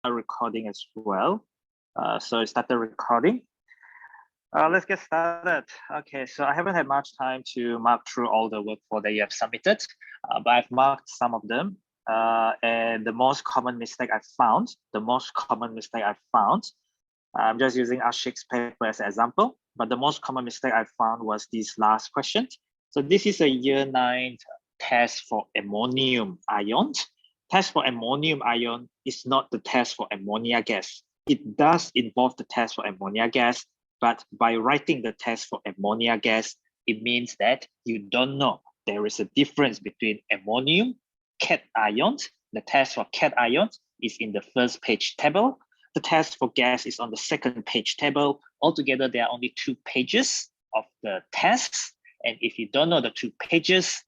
recording as well. So I started recording. Let's get started. Okay, so I haven't had much time to mark through all the work that you have submitted, but I've marked some of them. And the most common mistake I found, I'm just using Ashik's paper as an example, but the most common mistake I found was this last question. So this is a year 9 test for ammonium ion. Test for ammonium ion is not the test for ammonia gas. It does involve the test for ammonia gas, but by writing the test for ammonia gas, it means that you don't know there is a difference between ammonium, cations. The test for cations is in the first page table. The test for gas is on the second page table. Altogether, there are only 2 pages of the test. And if you don't know the 2 pages,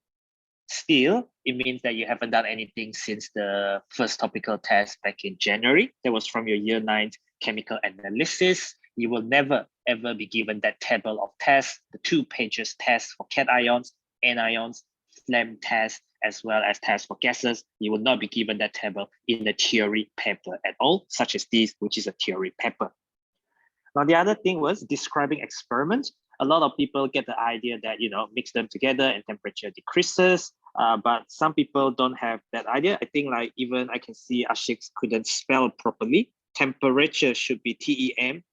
still, it means that you haven't done anything since the first topical test back in January. That was from your year 9 chemical analysis. You will never, ever be given that table of tests, the 2 pages test for cations, anions, phlegm test, as well as test for gases. You will not be given that table in the theory paper at all, such as this, which is a theory paper. Now, the other thing was describing experiments. A lot of people get the idea that, mix them together and temperature decreases, but some people don't have that idea. I think like even I can see Ashik couldn't spell properly. Temperature should be TEMPERATURE.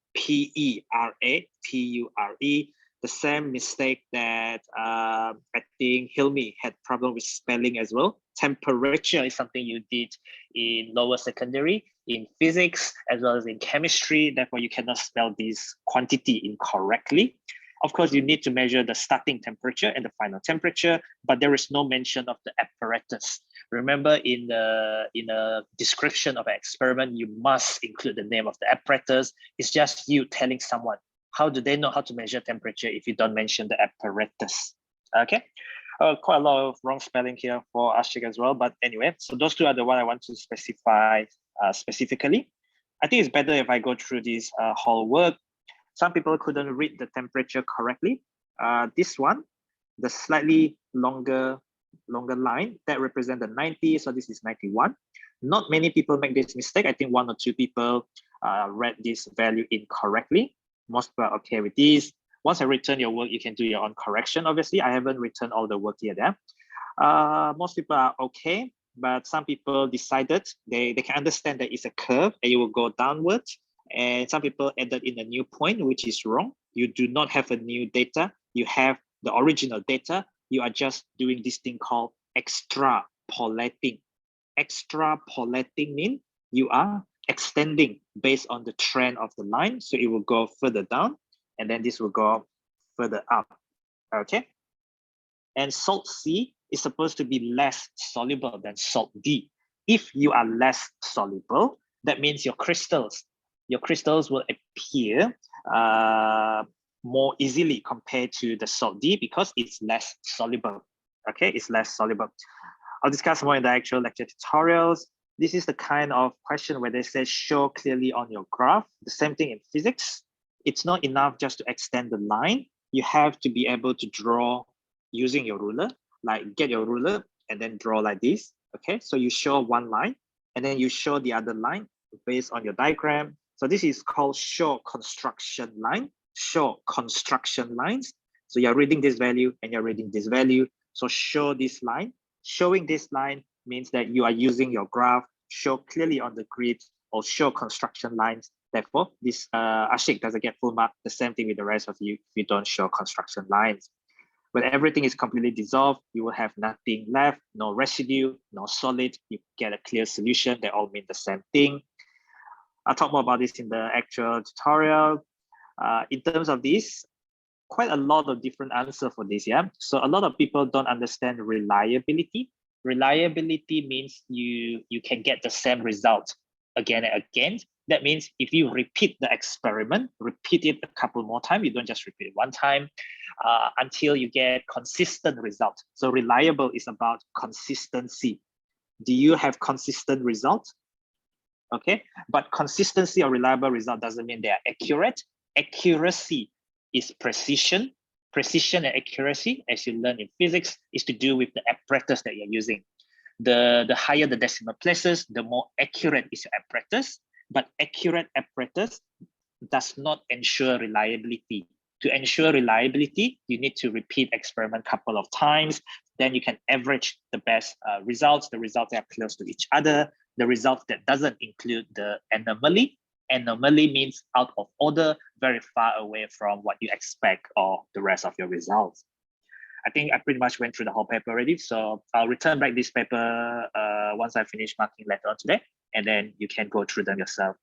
The same mistake that I think Hilmi had problem with spelling as well. Temperature is something you did in lower secondary, in physics, as well as in chemistry. Therefore, you cannot spell this quantity incorrectly. Of course, you need to measure the starting temperature and the final temperature, but there is no mention of the apparatus. Remember, in a description of an experiment, you must include the name of the apparatus. It's just you telling someone. How do they know how to measure temperature if you don't mention the apparatus? Okay, quite a lot of wrong spelling here for Ashik as well. But anyway, so those 2 are the one I want to specify specifically. I think it's better if I go through this whole work. Some people couldn't read the temperature correctly. This one, the slightly longer line, that represents the 90, so this is 91. Not many people make this mistake. I think 1 or 2 people read this value incorrectly. Most people are okay with this. Once I return your work, you can do your own correction. Obviously, I haven't returned all the work here there. Most people are okay, but some people decided they can understand that it's a curve and it will go downwards. And some people added in a new point, which is wrong. You do not have a new data. You have the original data. You are just doing this thing called extrapolating. Extrapolating means you are extending based on the trend of the line. So it will go further down and then this will go further up. Okay. And salt C is supposed to be less soluble than salt D. If you are less soluble, that means your crystals will appear more easily compared to the salt D because it's less soluble. Okay, it's less soluble. I'll discuss more in the actual lecture tutorials. This is the kind of question where they say show clearly on your graph. The same thing in physics. It's not enough just to extend the line. You have to be able to draw using your ruler, like get your ruler and then draw like this. Okay, so you show one line and then you show the other line based on your diagram. So this is called show construction line, show construction lines. So you're reading this value and you're reading this value. So show this line. Showing this line means that you are using your graph, show clearly on the grid or show construction lines. Therefore, this Ashik doesn't get full mark. The same thing with the rest of you if you don't show construction lines. When everything is completely dissolved, you will have nothing left, no residue, no solid. You get a clear solution. They all mean the same thing. I'll talk more about this in the actual tutorial. In terms of this, quite a lot of different answers for this, yeah? So a lot of people don't understand reliability. Reliability means you can get the same result again and again. That means if you repeat the experiment, repeat it a couple more times, you don't just repeat it one time until you get consistent result. So reliable is about consistency. Do you have consistent results? Okay, but consistency or reliable result doesn't mean they are accurate. Accuracy is precision. Precision and accuracy, as you learn in physics, is to do with the apparatus that you're using. The higher the decimal places, the more accurate is your apparatus. but accurate apparatus does not ensure reliability. To ensure reliability, you need to repeat experiment a couple of times. Then you can average the best results, the results that are close to each other, the results that doesn't include the anomaly. Anomaly means out of order, very far away from what you expect or the rest of your results. I think I pretty much went through the whole paper already. So I'll return back this paper once I finish marking later on today, and then you can go through them yourself.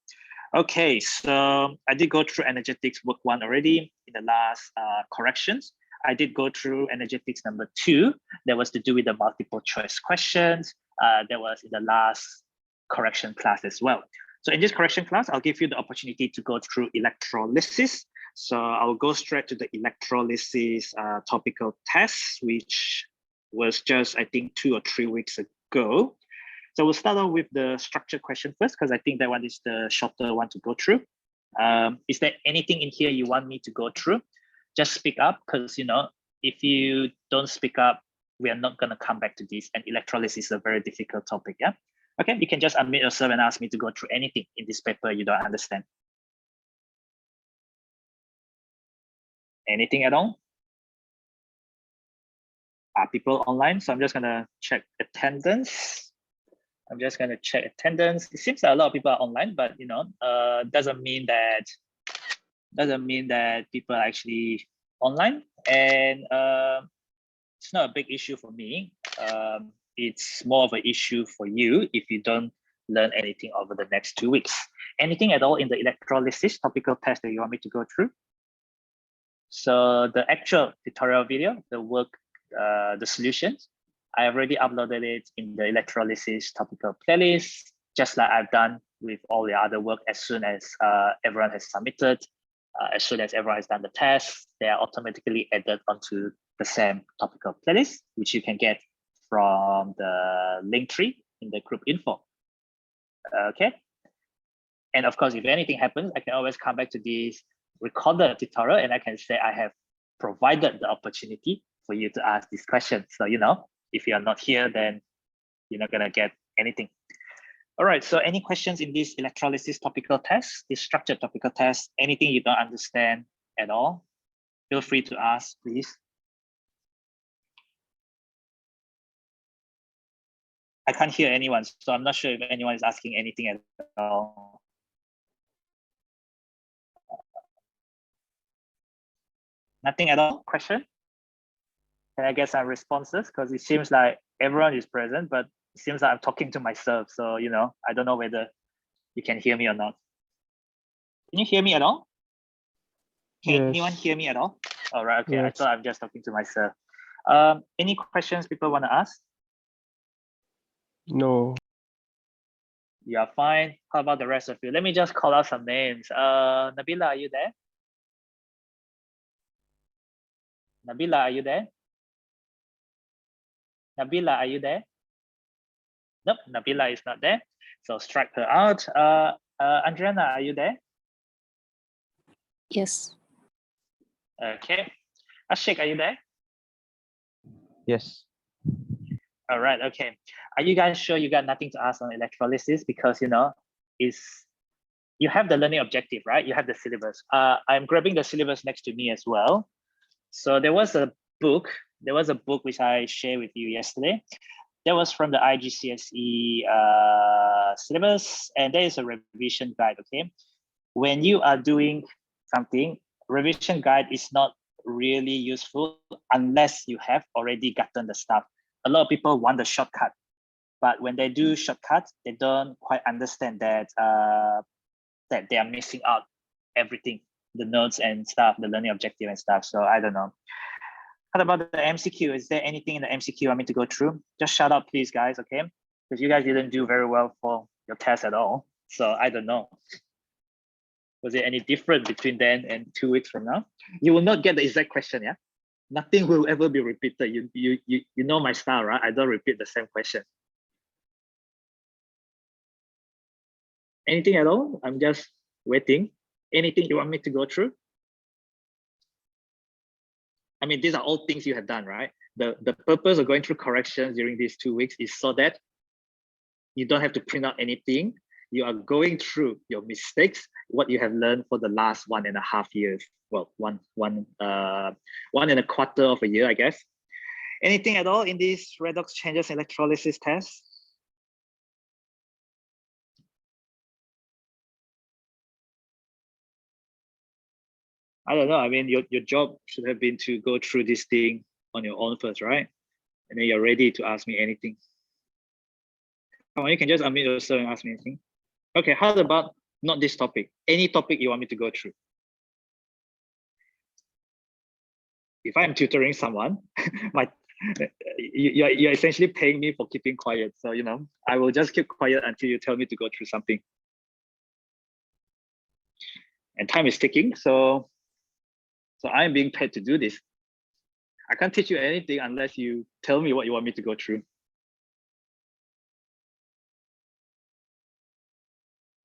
Okay, so I did go through energetics work 1 already in the last corrections. I did go through energetics number 2. That was to do with the multiple choice questions. That was in the last correction class as well. So in this correction class, I'll give you the opportunity to go through electrolysis. So I'll go straight to the electrolysis topical test, which was just, I think, 2 or 3 weeks ago. So we'll start off with the structure question first, because I think that one is the shorter one to go through. Is there anything in here you want me to go through? Just speak up, because if you don't speak up, we are not going to come back to this. And electrolysis is a very difficult topic. Yeah. Okay. You can just unmute yourself and ask me to go through anything in this paper you don't understand. Anything at all? Are people online? So I'm just going to check attendance. It seems that a lot of people are online, but doesn't mean that people are actually online. And it's not a big issue for me. It's more of an issue for you if you don't learn anything over the next 2 weeks. Anything at all in the electrolysis topical test that you want me to go through? So the actual tutorial video, the work, the solutions, I have already uploaded it in the electrolysis topical playlist, just like I've done with all the other work. As soon as everyone has submitted, as soon as everyone has done the test, they are automatically added onto the same topical playlist, which you can get from the link tree in the group info. Okay. And of course, if anything happens, I can always come back to this recorded tutorial and I can say I have provided the opportunity for you to ask this question. So, if you are not here, then you're not going to get anything. All right, so any questions in this electrolysis topical test, this structured topical test, anything you don't understand at all, feel free to ask, please. I can't hear anyone, so I'm not sure if anyone is asking anything at all. Nothing at all? Question? Can I get some responses? Because it seems like everyone is present, but it seems like I'm talking to myself. So, I don't know whether you can hear me or not. Can you hear me at all? Can anyone hear me at all? All right, okay, yes. I thought I'm just talking to myself. Any questions people want to ask? No. You are fine. How about the rest of you? Let me just call out some names. Nabila, are you there? Nabila, are you there? Nabila, are you there? Nope, Nabila is not there. So strike her out. Adriana, are you there? Yes. Okay. Ashik, are you there? Yes. All right, okay. Are you guys sure you got nothing to ask on electrolysis? Because, you have the learning objective, right? You have the syllabus. I'm grabbing the syllabus next to me as well. So there was a book which I shared with you yesterday. That was from the IGCSE syllabus, and there is a revision guide, okay? When you are doing something, revision guide is not really useful unless you have already gotten the stuff. A lot of people want the shortcut, but when they do shortcuts, they don't quite understand that that they are missing out everything, the notes and stuff, the learning objective and stuff. So I don't know. What about the MCQ? Is there anything in the MCQ you want me to go through? Just shout out, please, guys, okay? Because you guys didn't do very well for your test at all. So I don't know. Was there any different between then and 2 weeks from now? You will not get the exact question, yeah? Nothing will ever be repeated. You know my style, right? I don't repeat the same question. Anything at all? I'm just waiting. Anything you want me to go through? I mean, these are all things you have done, right? The purpose of going through corrections during these 2 weeks is so that you don't have to print out anything. you are going through your mistakes, what you have learned for the last 1.5 years. Well, one and a quarter of a year, I guess. Anything at all in this redox changes electrolysis test? I don't know. I mean, your job should have been to go through this thing on your own first, right? And then you're ready to ask me anything. Come on, you can just unmute yourself and ask me anything. Okay, how about not this topic? Any topic you want me to go through? If I'm tutoring someone, you're essentially paying me for keeping quiet. So, you know, I will just keep quiet until you tell me to go through something. And time is ticking, so I'm being paid to do this. I can't teach you anything unless you tell me what you want me to go through.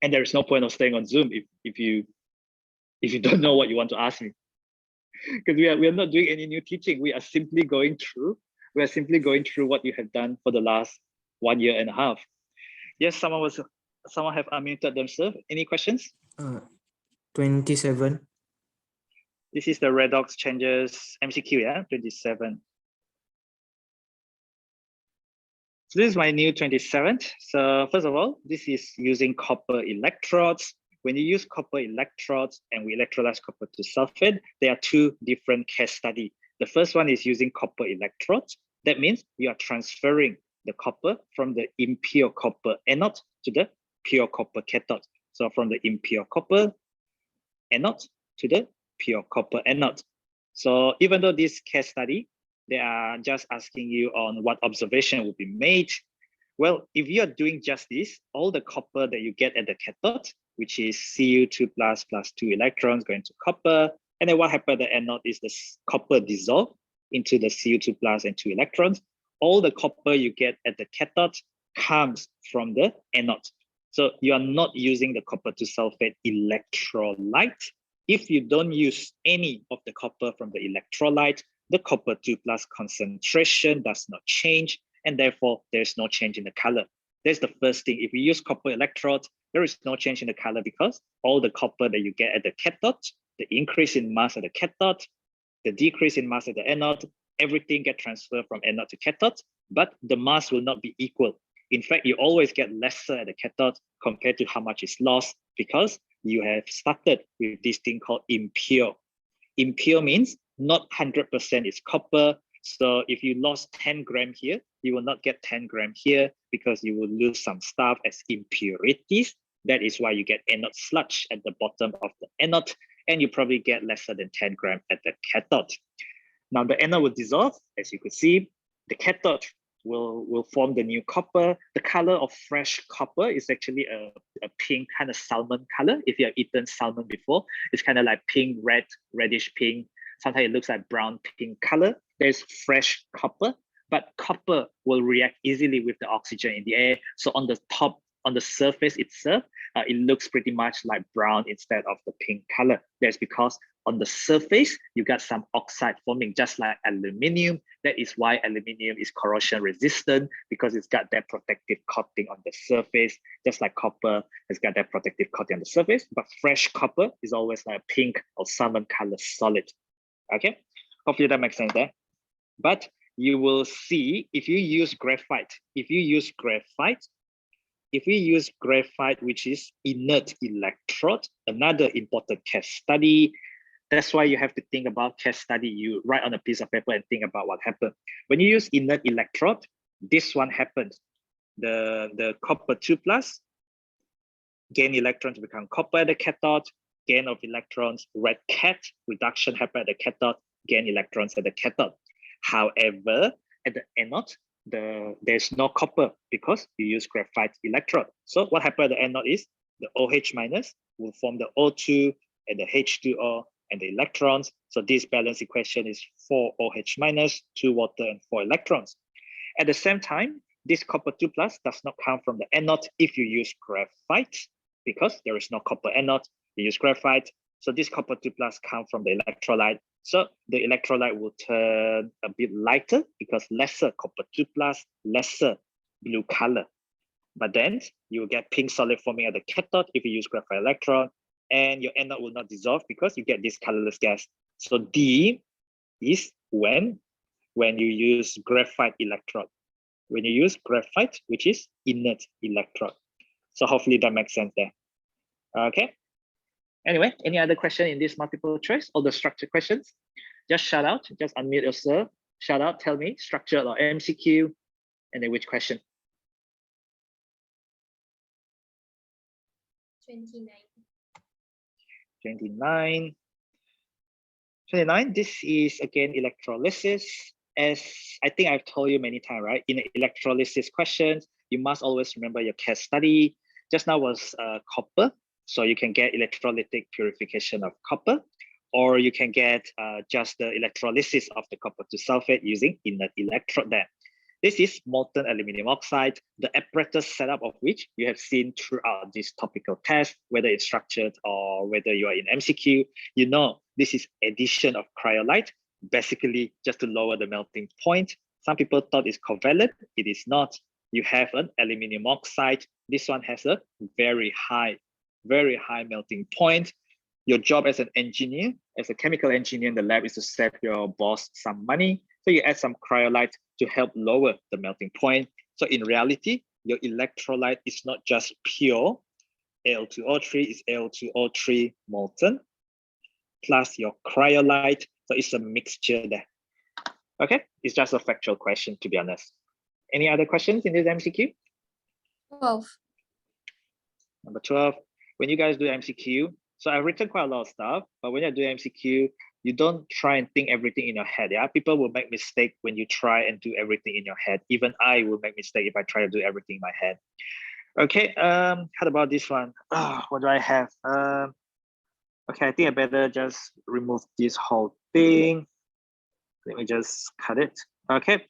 And there is no point of staying on Zoom if you don't know what you want to ask me. Because we are not doing any new teaching. We are simply going through what you have done for the last 1.5 years. Yes, someone have unmuted themselves. Any questions? 27. This is the redox changes MCQ, yeah, 27. So this is my new 27th. So first of all, this is using copper electrodes. When you use copper electrodes and we electrolyze copper to sulfate, there are two different case studies. The first one is using copper electrodes. That means you are transferring the copper from the impure copper anode to the pure copper cathode. So from the impure copper anode to the pure copper anode. So even though this case study, they are just asking you on what observation will be made. Well, if you are doing just this, all the copper that you get at the cathode, which is Cu2 plus 2 electrons going to copper, and then what happened at the anode is the copper dissolved into the Cu2 plus and 2 electrons. All the copper you get at the cathode comes from the anode. So you are not using the copper to sulfate electrolyte. If you don't use any of the copper from the electrolyte, the copper 2 plus concentration does not change, and therefore there's no change in the color. That's the first thing. If you use copper electrodes, there is no change in the color because all the copper that you get at the cathode, the increase in mass at the cathode, the decrease in mass at the anode, everything gets transferred from anode to cathode, but the mass will not be equal. In fact, you always get lesser at the cathode compared to how much is lost because you have started with this thing called impure. Impure means not 100% is copper. So if you lost 10 grams here, you will not get 10 grams here because you will lose some stuff as impurities. That is why you get anode sludge at the bottom of the anode, and you probably get lesser than 10 grams at the cathode. Now the anode will dissolve, as you could see. The cathode will form the new copper. The color of fresh copper is actually a pink kind of salmon color. If you have eaten salmon before, it's kind of like pink, red, reddish pink. Sometimes it looks like brown pink color. There's fresh copper, but copper will react easily with the oxygen in the air. So on the top, on the surface itself, it looks pretty much like brown instead of the pink color. That's because on the surface, you got some oxide forming, just like aluminium. That is why aluminium is corrosion resistant, because it's got that protective coating on the surface, just like copper has got that protective coating on the surface. But fresh copper is always like a pink or salmon color solid. Okay, hopefully that makes sense there. But you will see if you use graphite, which is inert electrode, another important case study. That's why you have to think about case study. You write on a piece of paper and think about what happened. When you use inert electrode, this one happens. The copper 2 plus gain electrons become copper at the cathode, gain of electrons, red cat, reduction happen at the cathode, gain electrons at the cathode. However, at the anode, there's no copper because you use graphite electrode. So what happened at the anode is the OH minus will form the O2 and the H2O and the electrons. So this balance equation is 4 OH minus, 2 water and 4 electrons. At the same time, this copper 2 plus does not come from the anode if you use graphite because there is no copper anode, you use graphite. So this copper 2 plus comes from the electrolyte. So the electrolyte will turn a bit lighter because lesser copper 2 plus, lesser blue color. But then you will get pink solid forming at the cathode if you use graphite electrode, and your anode will not dissolve because you get this colorless gas. So D is when you use graphite electrode. When you use graphite, which is inert electrode. So hopefully that makes sense there. Okay. Anyway, any other question in this multiple choice? All the structure questions? Just shout out, just unmute yourself. Shout out, tell me structure or MCQ, and then which question? 29. 29. 29, this is again electrolysis. As I think I've told you many times, right? In electrolysis questions, you must always remember your case study. Just now was copper. So you can get electrolytic purification of copper, or you can get just the electrolysis of the copper to sulfate using inert electrode there. This is molten aluminum oxide, the apparatus setup of which you have seen throughout this topical test, whether it's structured or whether you are in MCQ. You know, this is addition of cryolite, basically just to lower the melting point. Some people thought it's covalent. It is not. You have an aluminum oxide. This one has a very high melting point. Your job as an engineer, as a chemical engineer in the lab, is to save your boss some money. So you add some cryolite to help lower the melting point. So in reality, your electrolyte is not just pure Al2O3, it's Al2O3 molten plus your cryolite. So it's a mixture there. Okay, it's just a factual question, to be honest. Any other questions in this MCQ? 12. Number 12, when you guys do MCQ, so I've written quite a lot of stuff, but when you do MCQ, you don't try and think everything in your head. Yeah, people will make mistake when you try and do everything in your head. Even I will make mistake if I try to do everything in my head. Okay, how about this one? What do I have? Okay, I think I better just remove this whole thing. Let me just cut it. Okay,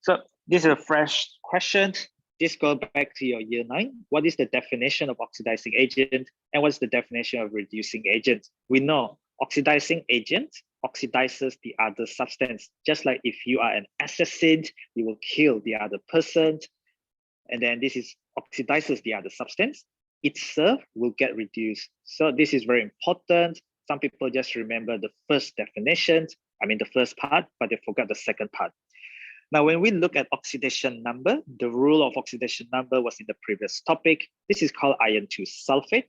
so this is a fresh question. This goes back to your year 9. What is the definition of oxidizing agent? And what's the definition of reducing agent? We know oxidizing agent oxidizes the other substance. Just like if you are an assassin, you will kill the other person. And then this is oxidizes the other substance. Itself will get reduced. So this is very important. Some people just remember the first definition, the first part, but they forgot the second part. Now, when we look at oxidation number, the rule of oxidation number was in the previous topic. This is called iron 2 sulfate.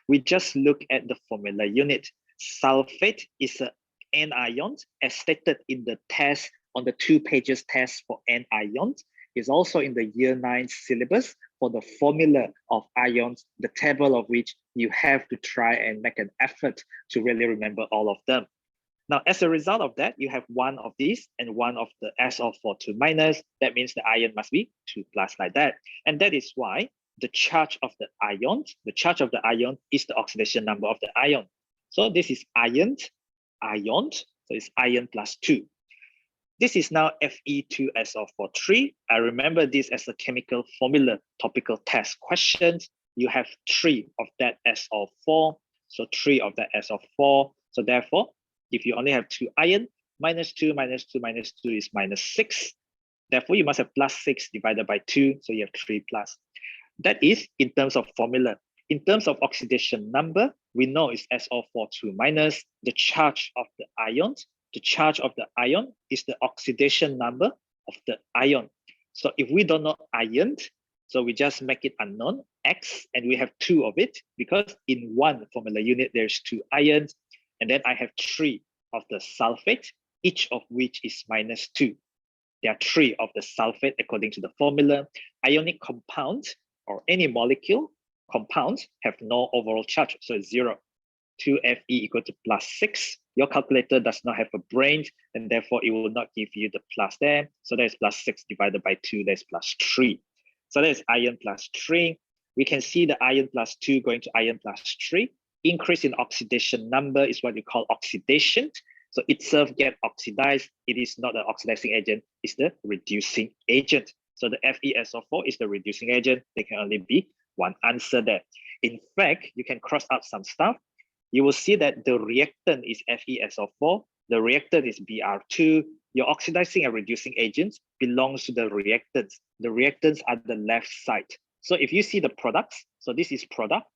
We just look at the formula unit. Sulfate is an anion, as stated in the test, on the 2 pages test for anions. It's also in the year 9 syllabus for the formula of ions, the table of which you have to try and make an effort to really remember all of them. Now, as a result of that, you have one of these and one of the SO4 2 minus. That means the ion must be 2 plus like that. And that is why the charge of the ion is the oxidation number of the ion. So this is ion, so it's ion plus 2. This is now Fe2SO4 I remember this as a chemical formula topical test question. You have 3 of that SO4, so 3 of that SO4. So therefore, if you only have 2 ion, minus 2 minus 2 minus 2 is minus 6. Therefore, you must have plus 6 divided by 2, so you have 3 plus. That is in terms of formula. In terms of oxidation number, we know it's SO4 2 minus. The charge of the ion is the oxidation number of the ion. So if we don't know ion, so we just make it unknown, X, and we have 2 of it, because in one formula unit, there's 2 ions. And then I have 3 of the sulfate, each of which is minus 2. There are 3 of the sulfate according to the formula. Ionic compounds or any molecule compounds have no overall charge, so it's 0. 2Fe equal to plus 6. Your calculator does not have a brain, and therefore it will not give you the plus there. So that is plus 6 divided by 2, that is plus 3. So that is iron plus 3. We can see the iron plus 2 going to iron plus 3. Increase in oxidation number is what we call oxidation. So itself get oxidized. It is not an oxidizing agent, it's the reducing agent. So the FeSO4 is the reducing agent. There can only be one answer there. In fact, you can cross out some stuff. You will see that the reactant is FeSO4. The reactant is Br2. Your oxidizing and reducing agents belongs to the reactants. The reactants are the left side. So if you see the products, so this is product.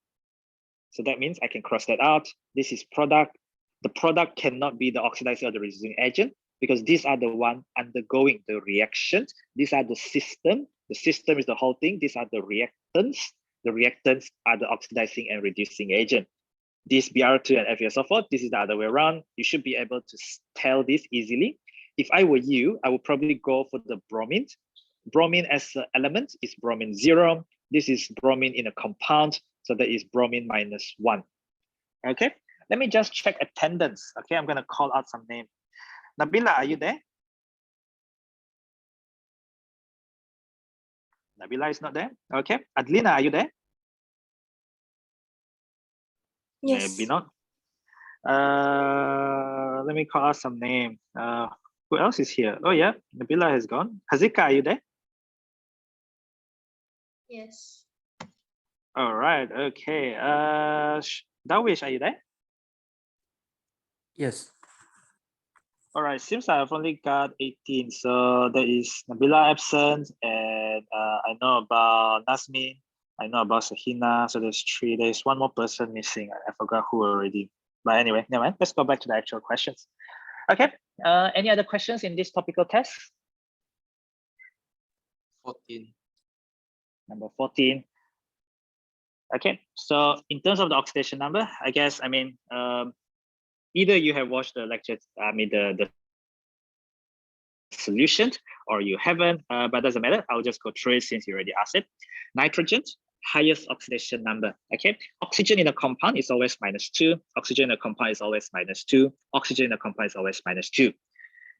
So that means I can cross that out. This is product. The product cannot be the oxidizer or the reducing agent because these are the one undergoing the reaction. These are the system. The system is the whole thing. These are the reactants. The reactants are the oxidizing and reducing agent. This Br2 and FeSO4, this is the other way around. You should be able to tell this easily. If I were you, I would probably go for the bromine. Bromine as an element is bromine 0. This is bromine in a compound, so that is bromine -1. Okay, let me just check attendance. Okay, I'm gonna call out some name. Nabila, are you there? Nabila is not there. Okay, Adlina, are you there? Yes. Maybe not. Let me call out some name. Who else is here? Oh yeah, Nabila has gone. Hazika, are you there? Yes. All right. Okay. Darwish, are you there? Yes. All right. Seems I've only got 18. So there is Nabila absent, and I know about Nasmi. I know about Sahina. So there's 3. There's one more person missing. I forgot who already. But anyway, never mind. Let's go back to the actual questions. Okay. Any other questions in this topical test? 14. Number 14. Okay. So in terms of the oxidation number, I guess, I mean, either you have watched the lecture, I mean, the solution, or you haven't, but doesn't matter. I'll just go through it since you already asked it. Nitrogen, highest oxidation number. Okay, oxygen in a compound is always -2. Oxygen in a compound is always -2. Oxygen in a compound is always -2.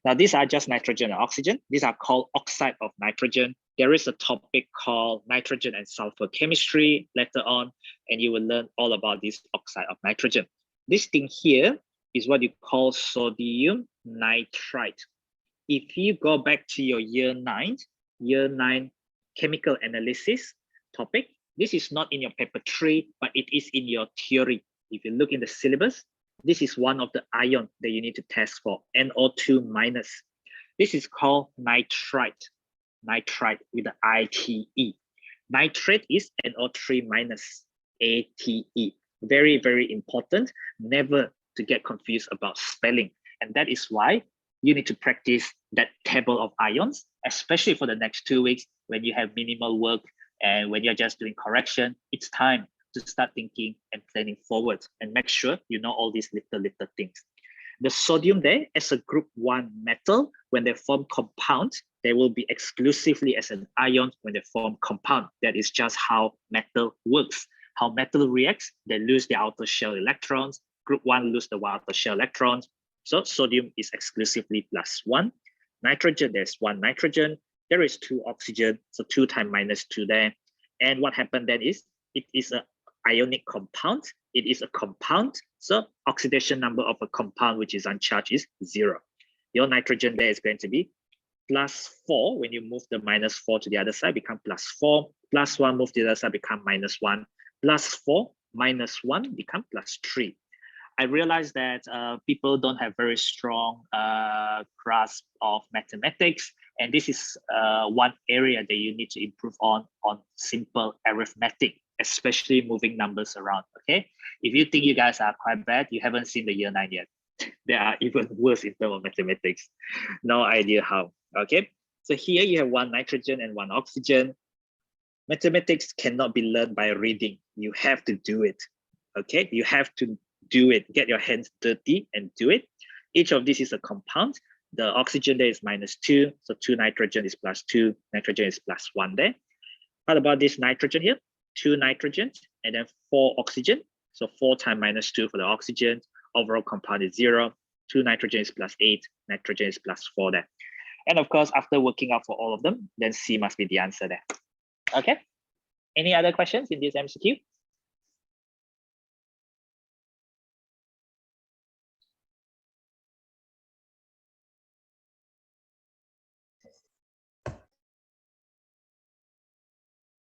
Now these are just nitrogen and oxygen. These are called oxide of nitrogen. There is a topic called nitrogen and sulfur chemistry later on, and you will learn all about this oxide of nitrogen. This thing here is what you call sodium nitrite. If you go back to your year 9 chemical analysis topic, this is not in your paper 3, but it is in your theory. If you look in the syllabus, this is one of the ion that you need to test for, NO2-. This is called nitrite with the ITE. Nitrate is NO3-, ATE. Very, very important. Never to get confused about spelling. And that is why you need to practice that table of ions, especially for the next 2 weeks when you have minimal work and when you're just doing correction. It's time to start thinking and planning forward and make sure you know all these little things. The sodium there as a group 1 metal, when they form compound, they will be exclusively as an ion when they form compound. That is just how metal works. How metal reacts, they lose their outer shell electrons. Group 1 lose the outer shell electrons. So sodium is exclusively +1. Nitrogen, there's 1 nitrogen. There is 2 oxygen, so 2 times -2 there. And what happened then is, it is an ionic compound. It is a compound, so oxidation number of a compound which is uncharged is 0. Your nitrogen there is going to be +4. When you move the -4 to the other side, become +4. +1 move to the other side, become -1. +4 -1 become +3. I realized that people don't have very strong grasp of mathematics, and this is one area that you need to improve on simple arithmetic, especially moving numbers around. Okay, if you think you guys are quite bad, you haven't seen the year 9 yet. They are even worse in terms of mathematics. No idea how. Okay, so here you have 1 nitrogen and 1 oxygen. Mathematics cannot be learned by reading. You have to do it. Okay, you have to do it. Get your hands dirty and do it. Each of these is a compound. The oxygen there is -2, so 2 nitrogen is +2, nitrogen is +1 there. What about this nitrogen here? 2 nitrogen and then 4 oxygen. So 4 times -2 for the oxygen. Overall compound is 0. 2 nitrogen is +8, nitrogen is +4 there. And of course, after working out for all of them, then C must be the answer there. Okay. Any other questions in this MCQ?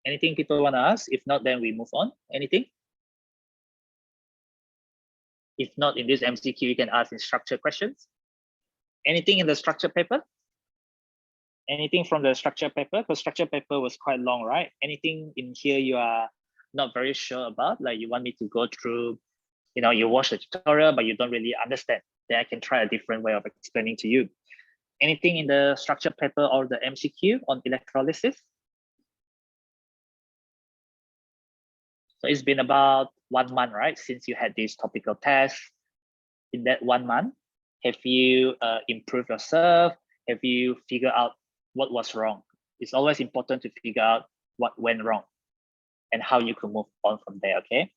Anything people want to ask? If not, then we move on. Anything? If not, in this MCQ, you can ask in structure questions. Anything in the structure paper? Anything from the structure paper? Because structure paper was quite long, right? Anything in here you are not very sure about, like you want me to go through, you watch the tutorial, but you don't really understand, then I can try a different way of explaining to you. Anything in the structure paper or the MCQ on electrolysis? So it's been about 1 month, right, since you had this topical test. In that 1 month, have you improved yourself? Have you figured out what was wrong? It's always important to figure out what went wrong and how you can move on from there, okay?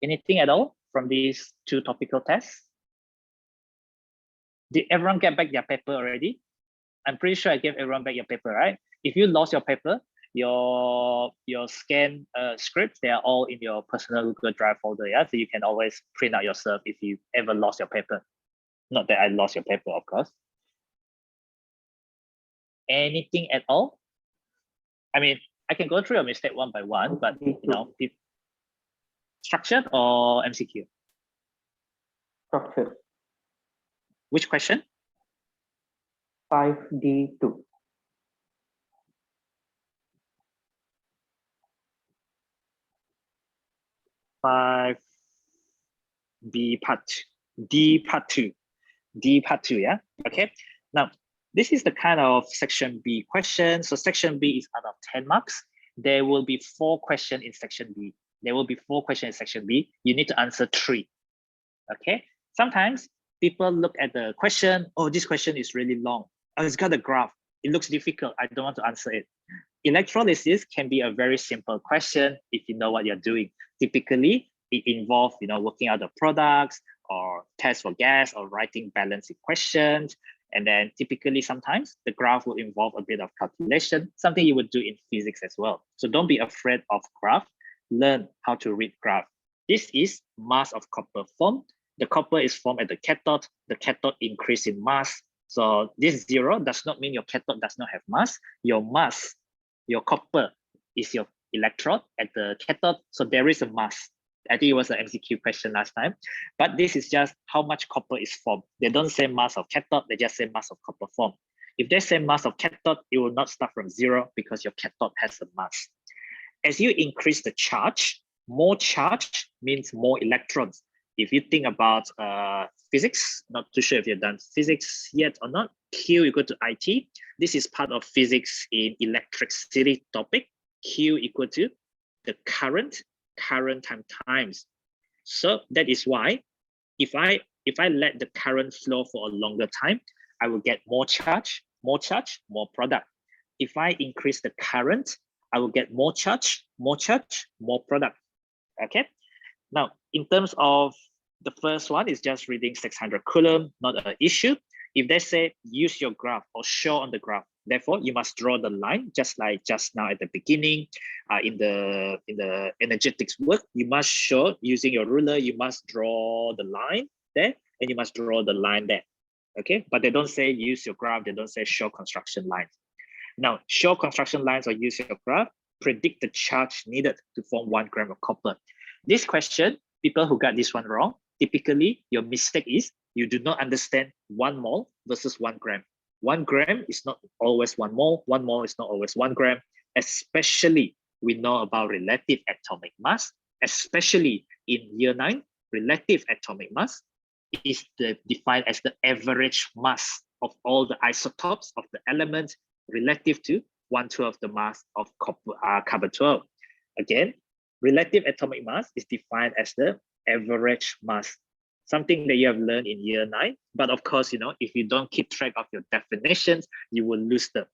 Anything at all from these 2 topical tests? Did everyone get back their paper already? I'm pretty sure I gave everyone back your paper, right? If you lost your paper, your scanned scripts, they are all in your personal Google Drive folder, yeah? So you can always print out yourself if you ever lost your paper. Not that I lost your paper, of course. Anything at all? I mean, I can go through your mistake one by one, but structured or MCQ? Structured. Which question? 5D2. D part two, yeah, okay. Now, this is the kind of section B question. So section B is out of 10 marks. There will be 4 questions in section B. You need to answer 3, okay? Sometimes people look at the question, oh, this question is really long. Oh, it's got a graph. It looks difficult. I don't want to answer it. Electrolysis can be a very simple question if you know what you're doing. Typically, it involves, working out the products or test for gas or writing balance equations. And then typically sometimes the graph will involve a bit of calculation, something you would do in physics as well. So don't be afraid of graph. Learn how to read graph. This is mass of copper formed. The copper is formed at the cathode. The cathode increase in mass. So this 0 does not mean your cathode does not have mass. Your mass, your copper is your electrode at the cathode. So there is a mass. I think it was an MCQ question last time, but this is just how much copper is formed. They don't say mass of cathode, they just say mass of copper formed. If they say mass of cathode, it will not start from 0 because your cathode has a mass. As you increase the charge, more charge means more electrons. If you think about physics, not too sure if you've done physics yet or not, Q equal to IT. This is part of physics in electricity topic. Q equal to the current times. So that is why if I let the current flow for a longer time, I will get more charge, more product. If I increase the current, I will get more charge, more product. Okay. Now, in terms of the first one is just reading 600 coulomb, not an issue. If they say use your graph or show on the graph, therefore you must draw the line, just like just now at the beginning. In the energetics work, you must show using your ruler. You must draw the line there, and you must draw the line there. Okay, but they don't say use your graph. They don't say show construction lines. Now, show construction lines or use your graph. Predict the charge needed to form 1 gram of copper. This question, people who got this one wrong, typically your mistake is you do not understand 1 mole versus 1 gram. 1 gram is not always 1 mole. 1 mole is not always 1 gram. Especially we know about relative atomic mass, especially in year 9, relative atomic mass is defined as the average mass of all the isotopes of the element relative to 1/12 the mass of carbon 12. Again, relative atomic mass is defined as the average mass, something that you have learned in year 9. But of course, if you don't keep track of your definitions, you will lose them.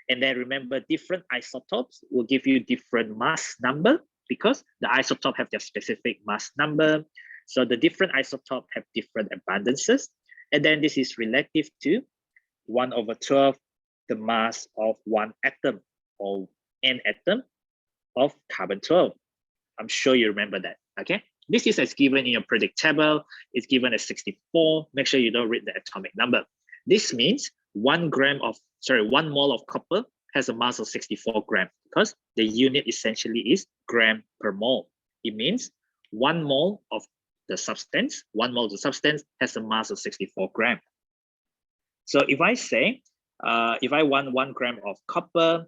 And then remember, different isotopes will give you different mass number because the isotope have their specific mass number. So the different isotope have different abundances. And then this is relative to 1/12 the mass of 1 atom or n atom of carbon 12. I'm sure you remember that, okay? This is as given in your predict table. It's given as 64. Make sure you don't read the atomic number. This means 1 mole of copper has a mass of 64 grams because the unit essentially is gram per mole. It means 1 mole of the substance, has a mass of 64 grams. So if I say If I want 1 gram of copper,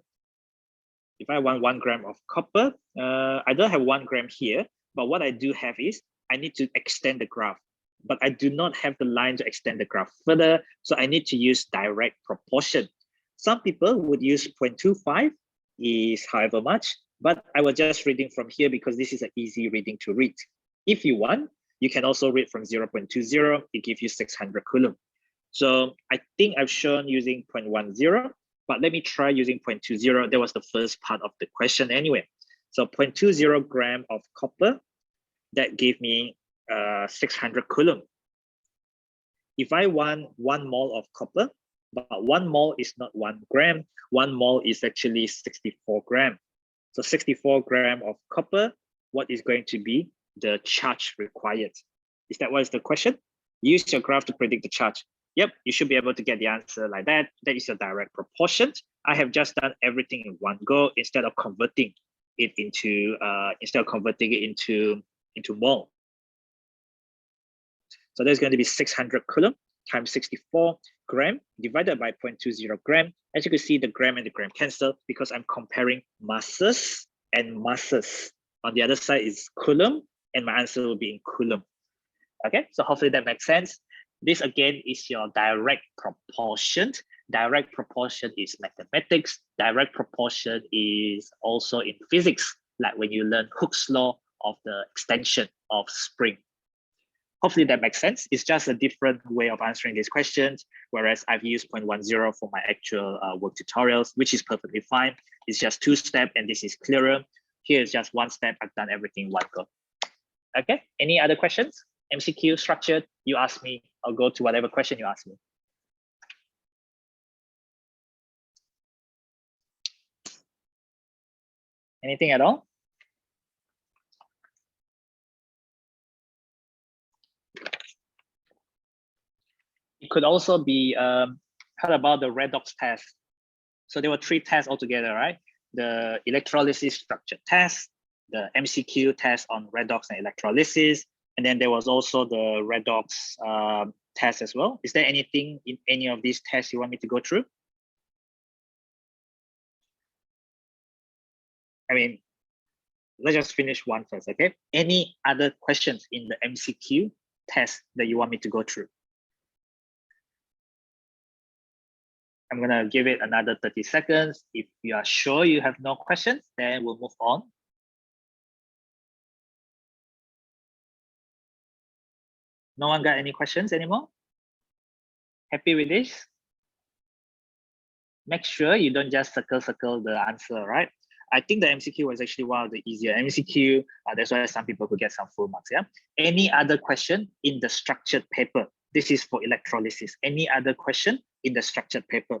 I don't have 1 gram here, but what I do have is I need to extend the graph, but I do not have the line to extend the graph further. So I need to use direct proportion. Some people would use 0.25 is however much, but I was just reading from here because this is an easy reading to read. If you want, you can also read from 0.20, it gives you 600 coulomb. So I think I've shown using 0.10, but let me try using 0.20. That was the first part of the question anyway. So 0.20 gram of copper, that gave me 600 coulomb. If I want 1 mole of copper, but 1 mole is not 1 gram, 1 mole is actually 64 gram. So 64 gram of copper, what is going to be the charge required? Is that what is the question? Use your graph to predict the charge. Yep, you should be able to get the answer like that. That is your direct proportion. I have just done everything in one go instead of converting it into mole. So there's going to be 600 coulomb times 64 gram divided by 0.20 gram. As you can see, the gram and the gram cancel because I'm comparing masses and masses. On the other side is coulomb, and my answer will be in coulomb. Okay, so hopefully that makes sense. This again is your direct proportion. Direct proportion is mathematics. Direct proportion is also in physics, like when you learn Hooke's law of the extension of spring. Hopefully that makes sense. It's just a different way of answering these questions, whereas I've used 0.10 for my actual work tutorials, which is perfectly fine. It's just 2 steps and this is clearer. Here is just 1 step. I've done everything in one go. Okay, any other questions? MCQ structured, you ask me, I'll go to whatever question you ask me. Anything at all? It could also be heard about the redox test. So there were 3 tests altogether, right? The electrolysis structure test, the MCQ test on redox and electrolysis, and then there was also the redox test as well. Is there anything in any of these tests you want me to go through? I mean, let's just finish one first, okay? Any other questions in the MCQ test that you want me to go through? I'm gonna give it another 30 seconds. If you are sure you have no questions, then we'll move on. No one got any questions anymore? Happy with this? Make sure you don't just circle the answer, right? I think the MCQ was actually one of the easier MCQ. That's why some people could get some full marks, yeah? Any other question in the structured paper? This is for electrolysis. Any other question in the structured paper?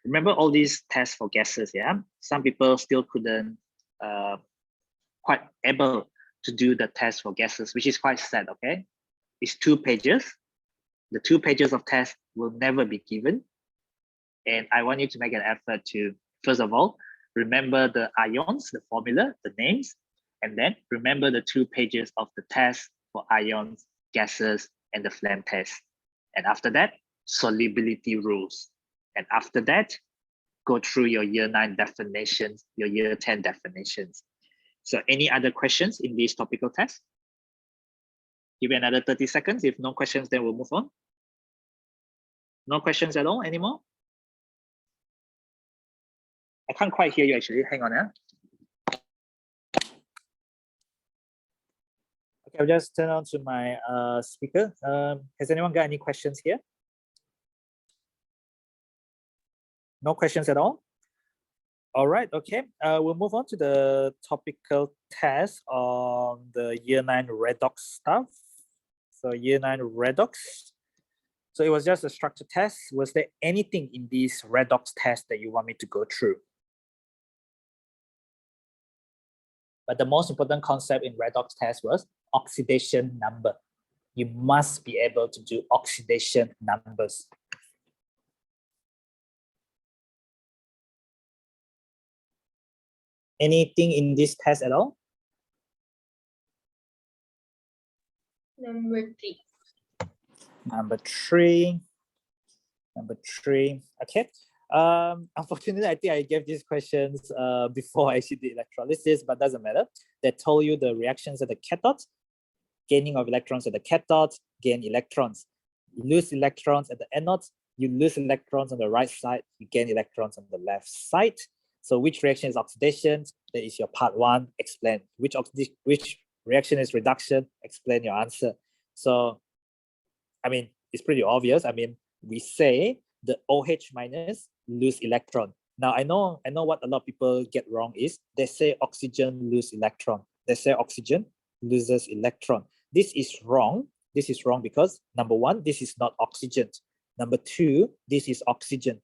Remember all these tests for gases, yeah? Some people still couldn't quite able to do the test for gases, which is quite sad, okay? It's 2 pages. The 2 pages of test will never be given. And I want you to make an effort to, first of all, remember the ions, the formula, the names, and then remember the 2 pages of the test for ions, gases, and the flame test. And after that, solubility rules. And after that, go through your year 9 definitions, your year 10 definitions. So any other questions in these topical tests? Give me another 30 seconds. If no questions, then we'll move on. No questions at all anymore? I can't quite hear you actually. Hang on, yeah. Okay, I'll just turn on to my speaker. Has anyone got any questions here? No questions at all? All right, okay. We'll move on to the topical test on the year 9 redox stuff. So year 9 redox. So it was just a structure test. Was there anything in these redox tests that you want me to go through? But the most important concept in redox test was oxidation number. You must be able to do oxidation numbers. Anything in this test at all? Number 3. Number 3. Okay. Unfortunately, I think I gave these questions before I actually did electrolysis, but doesn't matter. They told you the reactions at the cathode, gaining of electrons at the cathode, gain electrons. Lose electrons at the anode, you lose electrons on the right side, you gain electrons on the left side. So which reaction is oxidation? That is your part one, explain. Which reaction is reduction? Explain your answer. So, I mean, it's pretty obvious. I mean, we say the OH minus lose electron. Now, I know what a lot of people get wrong is they say oxygen lose electron. They say oxygen loses electron. This is wrong. This is wrong because number one, this is not oxygen. Number two, this is oxygen.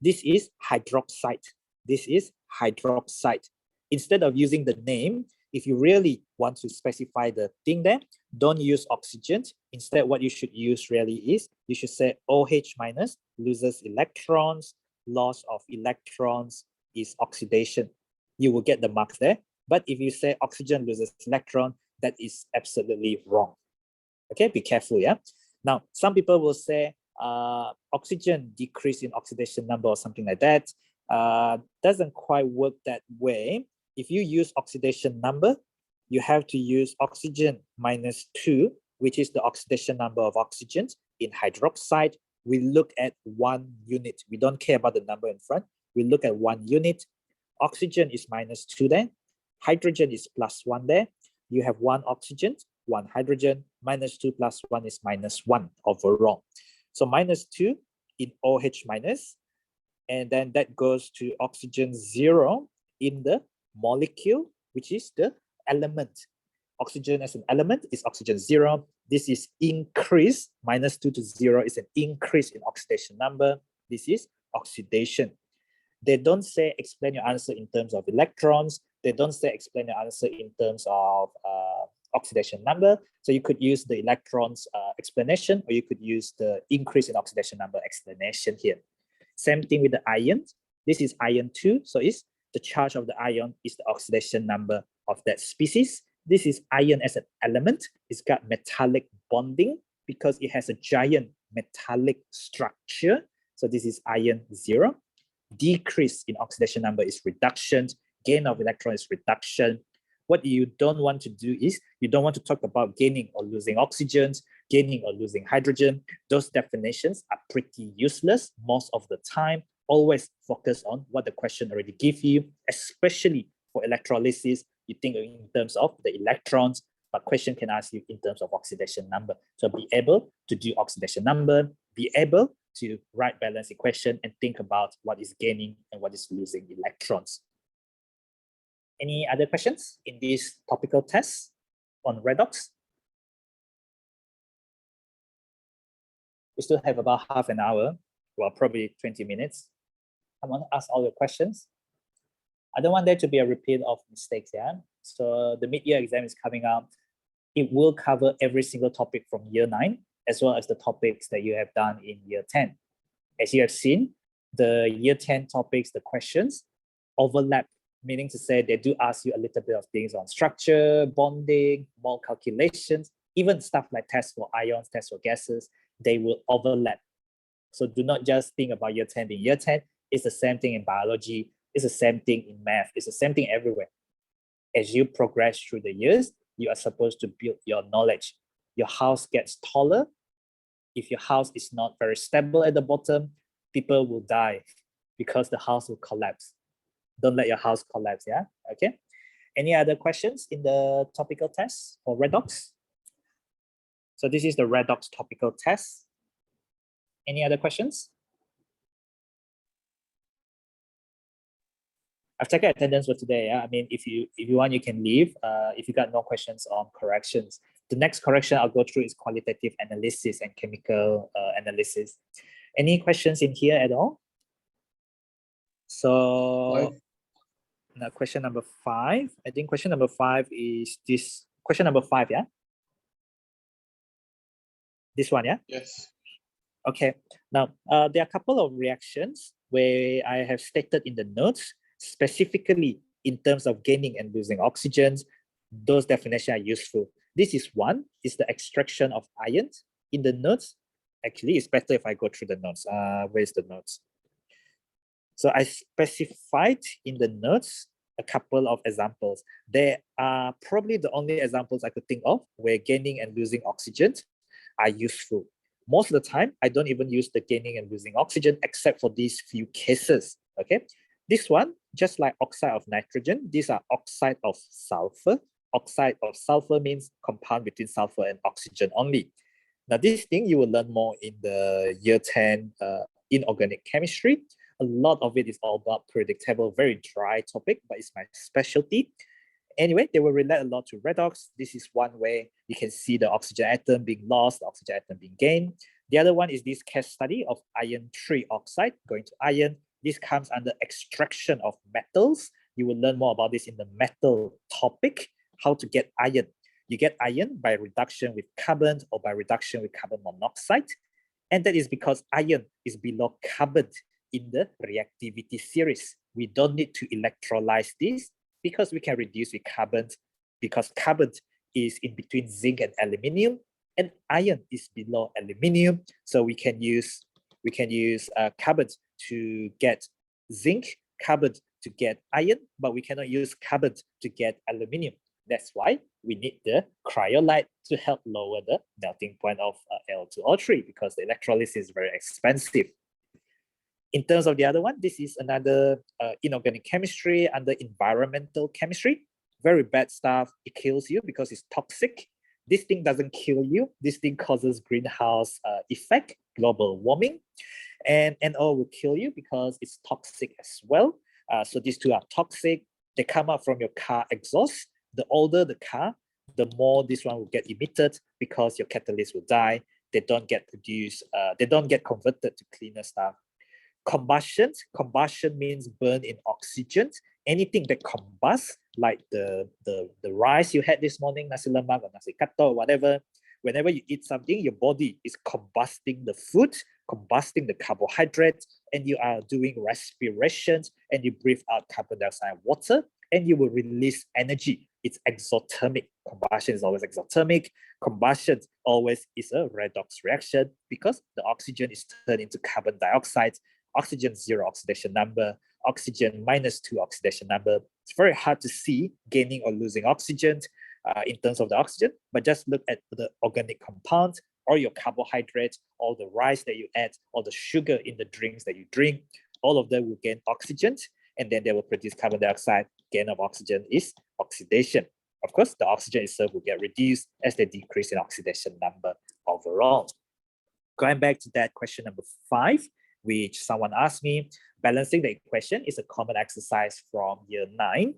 This is hydroxide. This is hydroxide. Instead of using the name, if you really want to specify the thing there, don't use oxygen. Instead, what you should use really is, you should say OH minus loses electrons, loss of electrons is oxidation. You will get the marks there. But if you say oxygen loses electron, that is absolutely wrong. Okay, be careful, yeah? Now, some people will say oxygen decrease in oxidation number or something like that. Doesn't quite work that way. If you use oxidation number, you have to use oxygen minus 2, which is the oxidation number of oxygen. In hydroxide, we look at 1 unit. We don't care about the number in front. We look at 1 unit. Oxygen is minus 2 there. Hydrogen is plus 1 there. You have 1 oxygen, 1 hydrogen. Minus 2 plus 1 is minus 1 overall. So minus 2 in OH minus. And then that goes to oxygen 0 in the molecule, which is the element. Oxygen as an element is oxygen 0. This is increase. Minus 2 to 0 is an increase in oxidation number. This is oxidation. They don't say explain your answer in terms of electrons. They don't say explain your answer in terms of oxidation number. So you could use the electrons explanation, or you could use the increase in oxidation number explanation here. Same thing with the ion. This is ion 2. So it's the charge of the ion is the oxidation number of that species. This is iron as an element. It's got metallic bonding because it has a giant metallic structure. So this is iron 0. Decrease in oxidation number is reduction. Gain of electron is reduction. What you don't want to do is you don't want to talk about gaining or losing oxygen, gaining or losing hydrogen. Those definitions are pretty useless most of the time. Always focus on what the question already gives you, especially for electrolysis. You think in terms of the electrons, but question can ask you in terms of oxidation number. So be able to do oxidation number, be able to write balance equation and think about what is gaining and what is losing electrons. Any other questions in this topical test on redox? We still have about half an hour, well, probably 20 minutes. I want to ask all your questions. I don't want there to be a repeat of mistakes, yeah? So the mid-year exam is coming up. It will cover every single topic from year 9, as well as the topics that you have done in year 10. As you have seen, the year 10 topics, the questions overlap, meaning to say they do ask you a little bit of things on structure, bonding, mole calculations, even stuff like tests for ions, tests for gases, they will overlap. So do not just think about year 10 being year 10. It's the same thing in biology. It's the same thing in math. It's the same thing everywhere. As you progress through the years, you are supposed to build your knowledge. Your house gets taller. If your house is not very stable at the bottom, people will die because the house will collapse. Don't let your house collapse, yeah? Okay. Any other questions in the topical test for redox? So this is the redox topical test. Any other questions? I've checked attendance for today. Yeah? I mean, if you want, you can leave. If you got no questions on corrections. The next correction I'll go through is qualitative analysis and chemical analysis. Any questions in here at all? So now question number 5. I think question number 5 is this. Question number 5, yeah? This one, yeah? Yes. Okay. Now, there are a couple of reactions where I have stated in the notes, specifically in terms of gaining and losing oxygen. Those definitions are useful. This is one, is the extraction of ions. In the notes, actually, it's better if I go through the notes. Where's the notes? So I specified in the notes a couple of examples. They are probably the only examples I could think of where gaining and losing oxygen are useful. Most of the time, I don't even use the gaining and losing oxygen except for these few cases, okay? This one, just like oxide of nitrogen, these are oxide of sulfur. Oxide of sulfur means compound between sulfur and oxygen only. Now, this thing you will learn more in the year 10 inorganic chemistry. A lot of it is all about predictable, very dry topic, but it's my specialty. Anyway, they will relate a lot to redox. This is one way you can see the oxygen atom being lost, the oxygen atom being gained. The other one is this case study of iron 3 oxide going to iron. This comes under extraction of metals. You will learn more about this in the metal topic, how to get iron. You get iron by reduction with carbon or by reduction with carbon monoxide. And that is because iron is below carbon in the reactivity series. We don't need to electrolyze this because we can reduce with carbon, because carbon is in between zinc and aluminium, and iron is below aluminium. So we can use carbon to get zinc, carbon to get iron, but we cannot use carbon to get aluminium. That's why we need the cryolite to help lower the melting point of Al2O3, because the electrolysis is very expensive. In terms of the other one, this is another inorganic chemistry under environmental chemistry. Very bad stuff. It kills you because it's toxic. This thing doesn't kill you. This thing causes greenhouse effect, global warming. And NO will kill you because it's toxic as well. So these two are toxic. They come out from your car exhaust. The older the car, the more this one will get emitted because your catalyst will die. They don't get produced, they don't get converted to cleaner stuff. Combustion means burn in oxygen. Anything that combusts, like the rice you had this morning, nasi lemak or nasi kato or whatever, whenever you eat something, your body is combusting the food, combusting the carbohydrates, and you are doing respirations, and you breathe out carbon dioxide and water, and you will release energy. It's exothermic. Combustion is always exothermic. Combustion always is a redox reaction because the oxygen is turned into carbon dioxide. Oxygen 0 oxidation number, oxygen -2 oxidation number. It's very hard to see gaining or losing oxygen in terms of the oxygen, but just look at the organic compounds or your carbohydrates, all the rice that you add, all the sugar in the drinks that you drink, all of them will gain oxygen, and then they will produce carbon dioxide. Gain of oxygen is oxidation. Of course, the oxygen itself will get reduced as they decrease in oxidation number overall. Going back to that question number 5, which someone asked me, balancing the equation is a common exercise from year 9.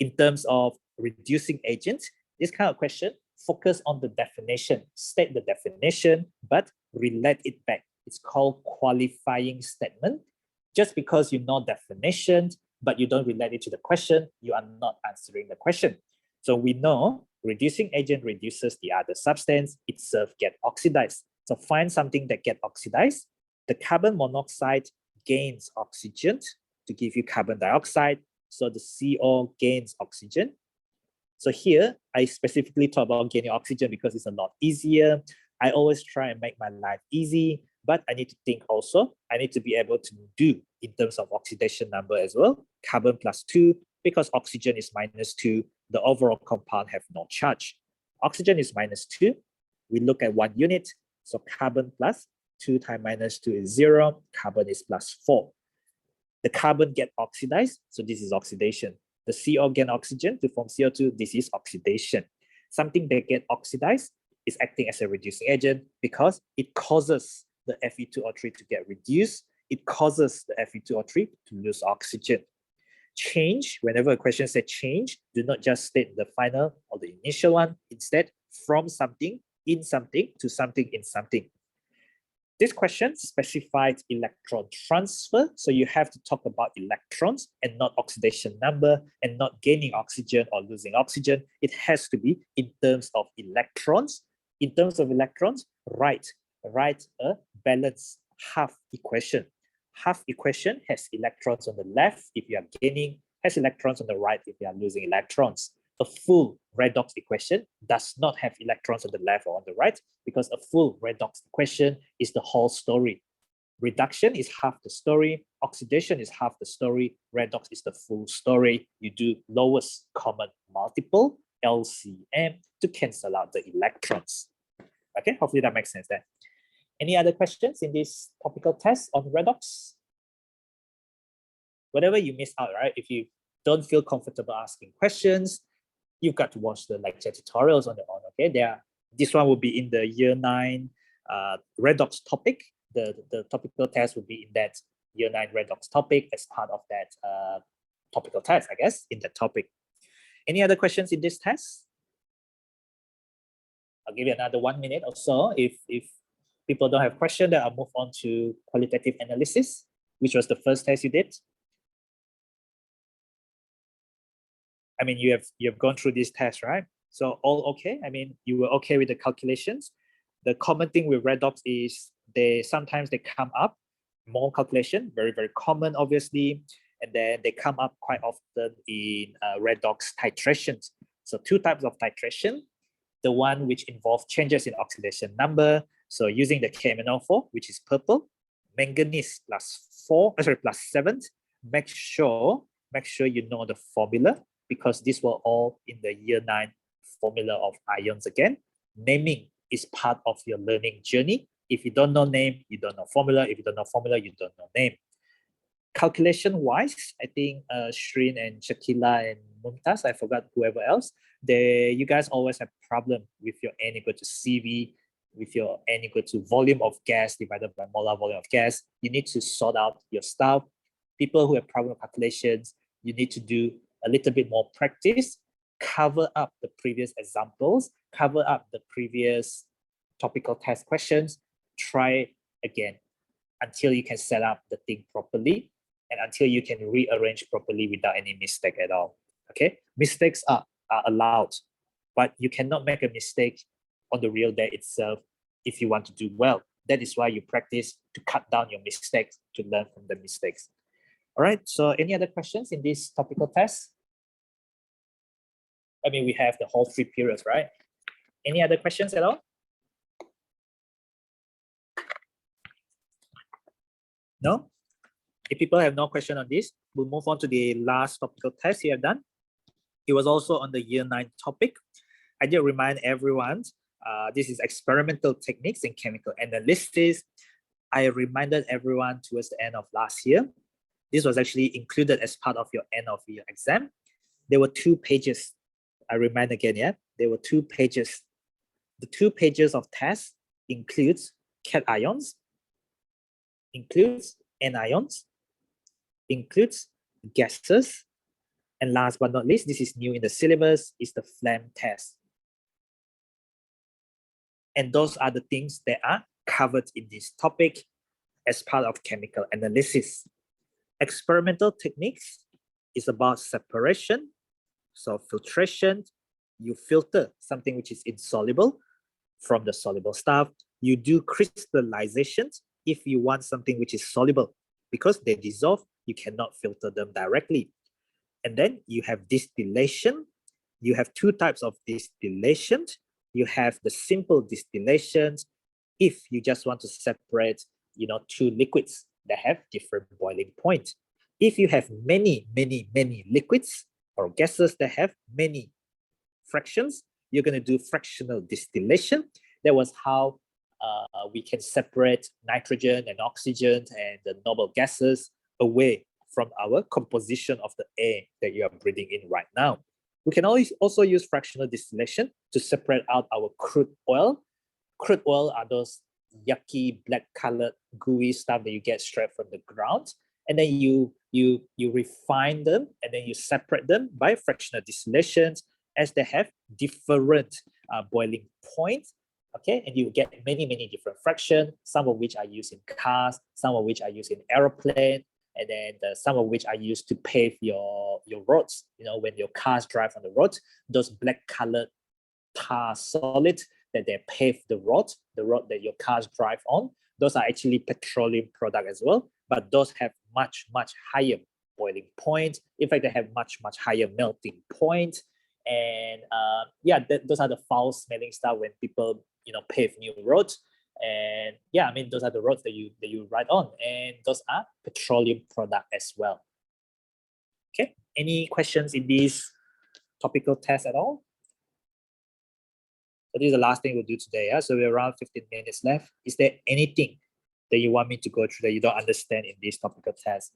In terms of reducing agents, this kind of question focus on the definition, state the definition, but relate it back. It's called qualifying statement. Just because you know definition, but you don't relate it to the question, you are not answering the question. So we know reducing agent reduces the other substance, itself get oxidized. So find something that get oxidized. The carbon monoxide gains oxygen to give you carbon dioxide. So the CO gains oxygen. So here, I specifically talk about gaining oxygen because it's a lot easier. I always try and make my life easy, but I need to think also. I need to be able to do in terms of oxidation number as well. Carbon +2, because oxygen is -2, the overall compound have no charge. Oxygen is -2. We look at 1 unit. So carbon +2 times -2 is 0. Carbon is +4. The carbon get oxidized. So this is oxidation. The CO gain oxygen to form CO2. This is oxidation. Something that get oxidized is acting as a reducing agent because it causes the Fe2O3 to get reduced. It causes the Fe2O3 to lose oxygen. Change, whenever a question says change, do not just state the final or the initial one. Instead, from something, in something, to something, in something. This question specifies electron transfer. So you have to talk about electrons and not oxidation number and not gaining oxygen or losing oxygen. It has to be in terms of electrons. In terms of electrons, write a balanced half equation. Half equation has electrons on the left if you are gaining, has electrons on the right if you are losing electrons. A full redox equation does not have electrons on the left or on the right because a full redox equation is the whole story. Reduction is half the story. Oxidation is half the story. Redox is the full story. You do lowest common multiple, LCM, to cancel out the electrons. Okay, hopefully that makes sense there. Any other questions in this topical test on redox? Whatever you missed out, right? If you don't feel comfortable asking questions, you've got to watch the lecture tutorials on the own, okay? This one will be in the year 9 redox topic. The topical test will be in that year 9 redox topic as part of that topical test, I guess, in that topic. Any other questions in this test? I'll give you another 1 minute or so. If people don't have questions, then I'll move on to qualitative analysis, which was the first test you did. I mean, you have gone through this test, right? So all okay? I mean, you were okay with the calculations. The common thing with redox is sometimes they come up more calculation, very, very common, obviously. And then they come up quite often in redox titrations. So 2 types of titration. The one which involves changes in oxidation number. So using the KMnO4, which is purple, manganese plus 7. Make sure you know the formula, because this will all in the year 9 formula of ions again. Naming is part of your learning journey. If you don't know name, you don't know formula. If you don't know formula, you don't know name. Calculation wise, I think Shrin and Shakila and Mumtaz, I forgot whoever else, you guys always have problem with your N equal to CV, with your N equal to volume of gas divided by molar volume of gas. You need to sort out your stuff. People who have problem with calculations, you need to do a little bit more practice, cover up the previous examples, cover up the previous topical test questions, try again until you can set up the thing properly and until you can rearrange properly without any mistake at all. Okay, mistakes are allowed, but you cannot make a mistake on the real day itself if you want to do well. That is why you practice to cut down your mistakes, to learn from the mistakes. All right, so any other questions in this topical test? I mean, we have the whole 3 periods, right? Any other questions at all? No? If people have no question on this, we'll move on to the last topical test you have done. It was also on the year 9 topic. I did remind everyone, this is experimental techniques in chemical analysis. I reminded everyone towards the end of last year. This was actually included as part of your end of year exam. There were 2 pages. I remind again, yeah, there were 2 pages. The 2 pages of tests includes cations, includes anions, includes gases, and last but not least, this is new in the syllabus, is the flame test. And those are the things that are covered in this topic as part of chemical analysis. Experimental techniques is about separation. So filtration, you filter something which is insoluble from the soluble stuff. You do crystallization if you want something which is soluble. Because they dissolve, you cannot filter them directly. And then you have distillation. You have 2 types of distillation. You have the simple distillation if you just want to separate, 2 liquids that have different boiling points. If you have many liquids or gases that have many fractions, you're going to do fractional distillation. That was how we can separate nitrogen and oxygen and the noble gases away from our composition of the air that you are breathing in right now. We can always also use fractional distillation to separate out our crude oil. Crude oil are those yucky, black-colored, gooey stuff that you get straight from the ground. And then you refine them and then you separate them by fractional distillation as they have different boiling points. Okay, and you get many different fractions, some of which are used in cars, some of which are used in aeroplane, and then some of which are used to pave your roads. When your cars drive on the road, those black-colored tar solids that they pave the road that your cars drive on, those are actually petroleum products as well, but those have much higher boiling point. In fact, they have much higher melting point. And those are the foul smelling stuff when people pave new roads. And yeah, I mean, those are the roads that you ride on, and those are petroleum product as well. Okay, any questions in this topical test at all? So this is the last thing we'll do today. Yeah, so we're around 15 minutes left. Is there anything that you want me to go through that you don't understand in this topical test?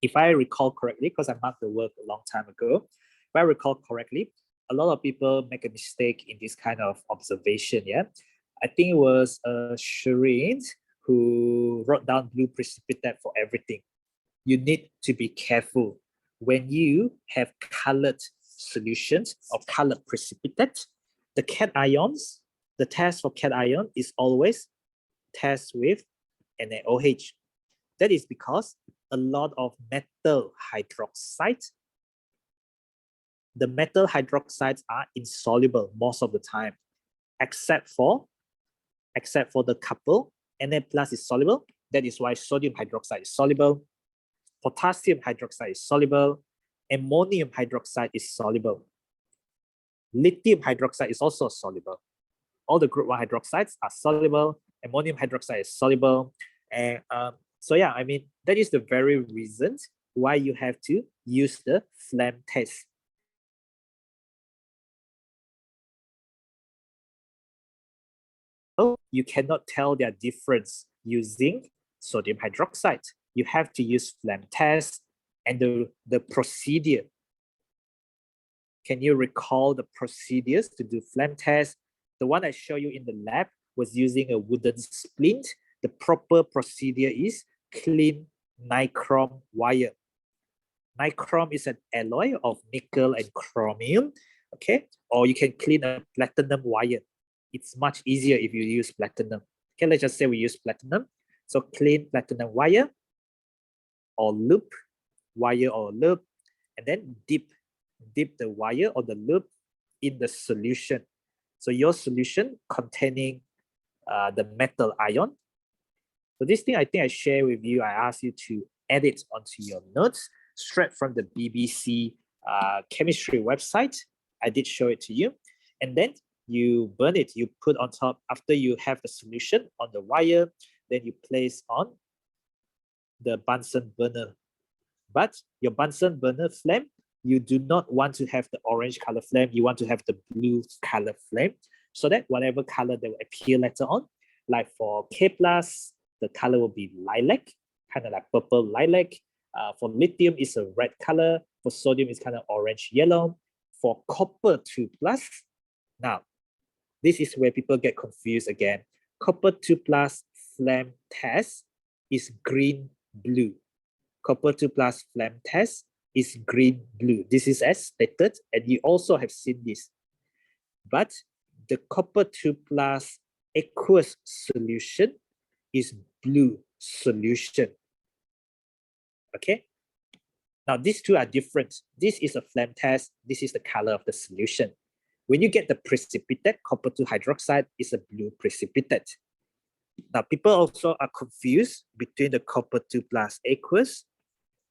If I recall correctly, because I marked the work a long time ago, if I recall correctly, a lot of people make a mistake in this kind of observation. Yeah, I think it was Shireen who wrote down blue precipitate for everything. You need to be careful when you have colored solutions or colored precipitate. The cations, the test for cation is always test with NaOH. That is because a lot of metal hydroxides, the metal hydroxides are insoluble most of the time, except for the couple. Na plus is soluble. That is why sodium hydroxide is soluble. Potassium hydroxide is soluble. Ammonium hydroxide is soluble. Lithium hydroxide is also soluble. All the group 1 hydroxides are soluble. Ammonium hydroxide is soluble. And so yeah, I mean, that is the very reason why you have to use the flame test. So you cannot tell their difference using sodium hydroxide. You have to use flame test and the procedure. Can you recall the procedures to do flame test? The one I showed you in the lab was using a wooden splint. The proper procedure is clean nichrome wire. Nichrome is an alloy of nickel and chromium, okay? Or you can clean a platinum wire. It's much easier if you use platinum. Okay, let's just say we use platinum. So clean platinum wire or loop, wire or loop, and then dip the wire or the loop in the solution. So your solution containing the metal ion. So this thing I think I share with you, I asked you to add it onto your notes straight from the BBC chemistry website. I did show it to you. And then you burn it, you put on top, after you have the solution on the wire, then you place on the Bunsen burner. But your Bunsen burner flame, you do not want to have the orange color flame, you want to have the blue color flame, so that whatever color that will appear later on, like for K+, the color will be lilac, kind of like purple lilac. For lithium, it's a red color. For sodium, it's kind of orange yellow. For copper 2+, now, this is where people get confused again. Copper 2+ flame test is green blue. Copper 2+ flame test is green blue. This is as stated, and you also have seen this. But the copper 2+ aqueous solution is blue solution. Okay. Now these two are different. This is a flame test. This is the color of the solution. When you get the precipitate, copper 2 hydroxide is a blue precipitate. Now people also are confused between the copper 2+ aqueous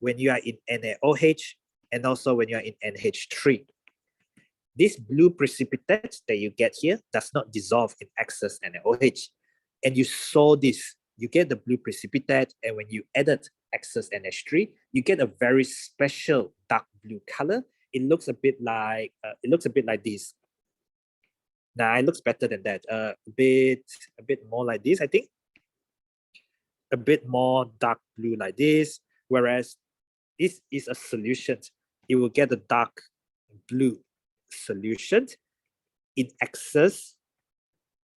when you are in NaOH and also when you are in NH3. This blue precipitate that you get here does not dissolve in excess NaOH. And you saw this, you get the blue precipitate, and when you added excess NH3, you get a very special dark blue color. It looks a bit like this. Now it looks better than that. A bit more like this, I think. A bit more dark blue like this. Whereas this is a solution. It will get a dark blue solution in excess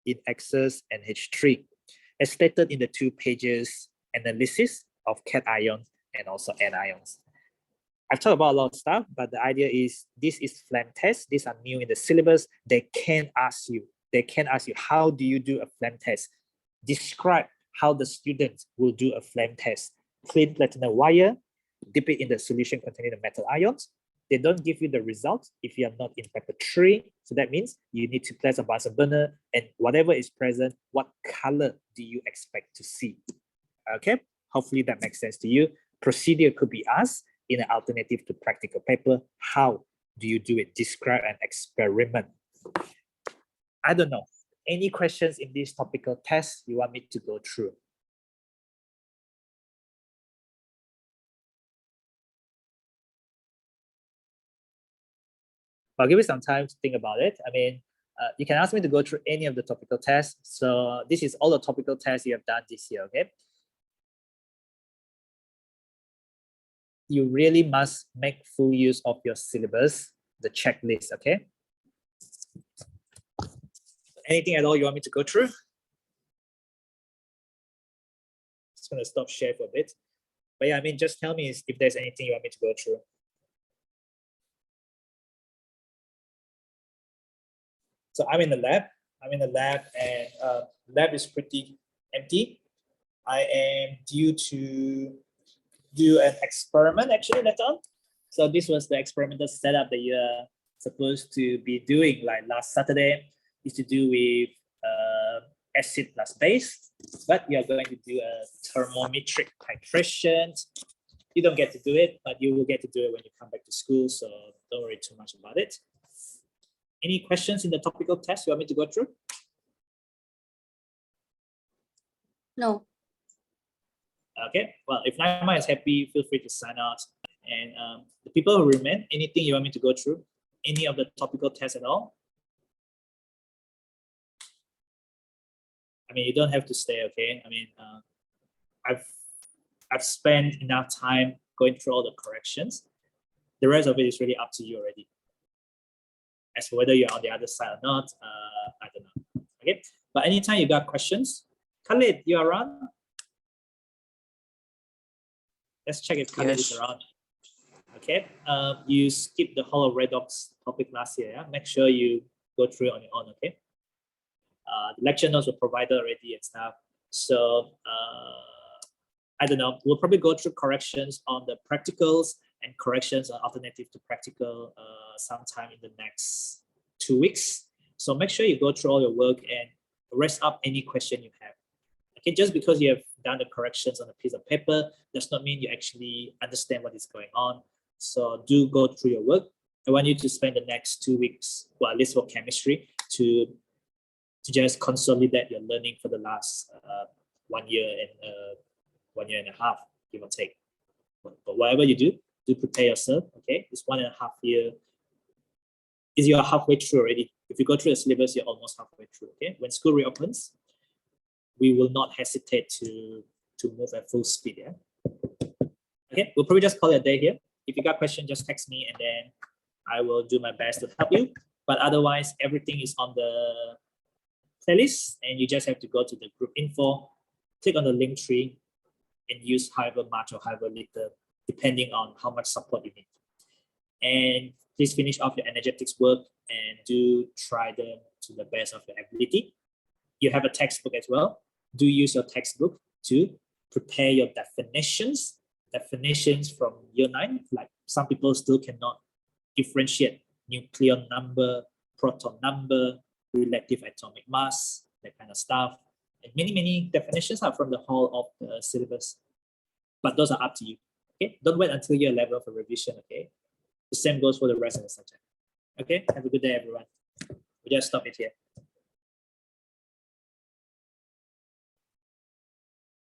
NH3, as stated in the 2 pages analysis of cation and also anions. I've talked about a lot of stuff, but the idea is this is flame test. These are new in the syllabus. They can ask you, how do you do a flame test? Describe how the student will do a flame test. Clean platinum wire, dip it in the solution containing the metal ions. They don't give you the results if you are not in paper 3. So that means you need to place a Bunsen burner, and whatever is present, what color do you expect to see? Okay, hopefully that makes sense to you. Procedure could be asked in an alternative to practical paper. How do you do it? Describe an experiment. I don't know. any questions in this topical test you want me to go through? I'll give you some time to think about it. I mean, you can ask me to go through any of the topical tests. So this is all the topical tests you have done this year, okay? You really must make full use of your syllabus, the checklist, okay? Anything at all you want me to go through? Just gonna stop share for a bit. But yeah, I mean, just tell me if there's anything you want me to go through. So I'm in the lab. And lab is pretty empty. I am due to do an experiment actually later on. So this was the experimental setup that you're supposed to be doing like last Saturday. Is to do with acid plus base, but you're going to do a thermometric titration. You don't get to do it, but you will get to do it when you come back to school. So don't worry too much about it. Any questions in the topical test you want me to go through? No. Okay, well, if Naima is happy, feel free to sign out. And the people who remain, anything you want me to go through? Any of the topical tests at all? I mean, you don't have to stay, okay? I mean, I've spent enough time going through all the corrections. The rest of it is really up to you already. As for whether you're on the other side or not, I don't know. Okay, but anytime you got questions, Khalid, you are around? Let's check if Khalid is around. Okay, you skipped the whole of redox topic last year. Yeah? Make sure you go through it on your own. Okay. The lecture notes were provided already and stuff. So I don't know. We'll probably go through corrections on the practicals and corrections on alternative to practical sometime in the next 2 weeks. So make sure you go through all your work and rest up any question you have. Okay, just because you have done the corrections on a piece of paper does not mean you actually understand what is going on. So do go through your work. I want you to spend the next 2 weeks, well, at least for chemistry, to just consolidate your learning for the last 1 year and 1 year and a half, give or take. But whatever you do prepare yourself. Okay, this 1.5 year is you're halfway through already. If you go through the syllabus, you're almost halfway through. Okay, when school reopens, we will not hesitate to move at full speed. Yeah. Okay, we'll probably just call it a day here. If you got questions, just text me and then I will do my best to help you. But otherwise, everything is on the playlist and you just have to go to the group info, click on the link tree and use however much or however little, depending on how much support you need. And please finish off your energetics work and do try them to the best of your ability. You have a textbook as well. Do use your textbook to prepare your definitions from year 9. Like some people still cannot differentiate nucleon number, proton number, relative atomic mass, that kind of stuff. And many definitions are from the whole of the syllabus. But those are up to you. Okay, don't wait until you're level for revision. Okay, the same goes for the rest of the subject. Okay, have a good day, everyone. We just stop it here.